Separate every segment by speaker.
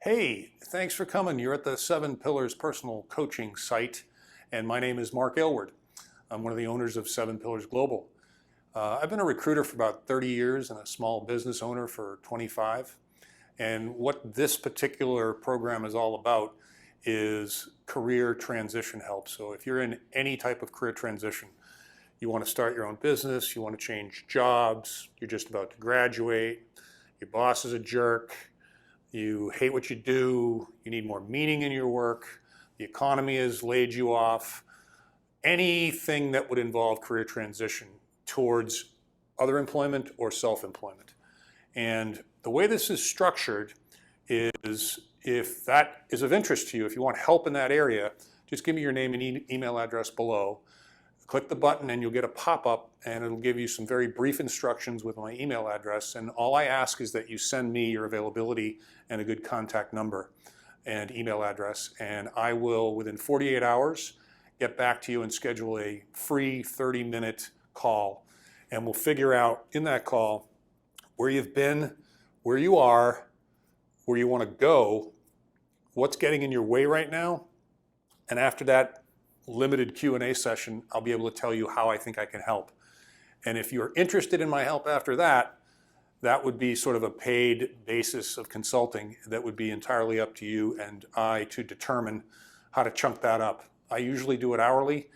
Speaker 1: Hey, thanks for coming. You're at the Seven Pillars Personal Coaching site, and my name is Mark Aylward. I'm one of the owners of Seven Pillars Global. I've been a recruiter for about 30 years and a small business owner for 25. And what this particular program is all about is career transition help. So if you're in any type of career transition, you want to start your own business, you want to change jobs, you're just about to graduate, your boss is a jerk, you hate what you do, you need more meaning in your work, the economy has laid you off, anything that would involve career transition towards other employment or self-employment. And the way this is structured is, if that is of interest to you, if you want help in that area, just give me your name and email address below. Click the button and you'll get a pop-up, and it'll give you some very brief instructions with my email address. And all I ask is that you send me your availability and a good contact number and email address, and I will, within 48 hours, get back to you and schedule a free 30-minute call. And we'll figure out in that call where you've been, where you are, where you want to go, what's getting in your way right now. And after that limited Q&A session, I'll be able to tell you how I think I can help. And if you're interested in my help after that, that would be sort of a paid basis of consulting that would be entirely up to you and I to determine how to chunk that up. I usually do it hourly,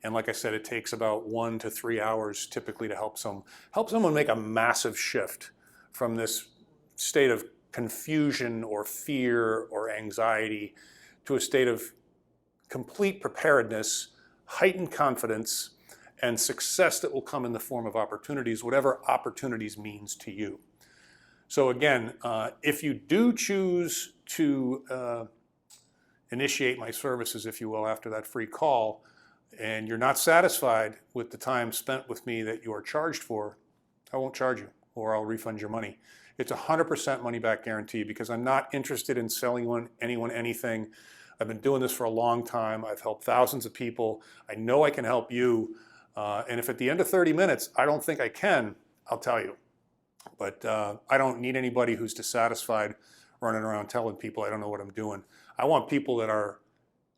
Speaker 1: and like I said, it takes about 1 to 3 hours typically to help someone make a massive shift from this state of confusion or fear or anxiety to a state of complete preparedness, heightened confidence, and success that will come in the form of opportunities, whatever opportunities means to you. So again, if you do choose to initiate my services, if you will, after that free call, and you're not satisfied with the time spent with me that you are charged for, I won't charge you, or I'll refund your money. It's 100% money back guarantee, because I'm not interested in selling anyone anything. I've been doing this for a long time. I've helped thousands of people. I know I can help you. And if at the end of 30 minutes, I don't think I can, I'll tell you. But I don't need anybody who's dissatisfied running around telling people I don't know what I'm doing. I want people that are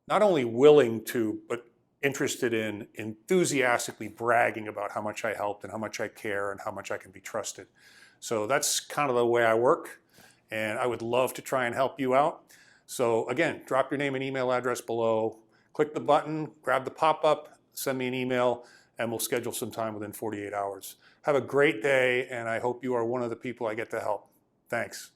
Speaker 1: not only willing to, but interested in enthusiastically bragging about how much I helped and how much I care and how much I can be trusted. So that's kind of the way I work, and I would love to try and help you out. So again, drop your name and email address below, click the button, grab the pop-up, send me an email, and we'll schedule some time within 48 hours. Have a great day, and I hope you are one of the people I get to help. Thanks.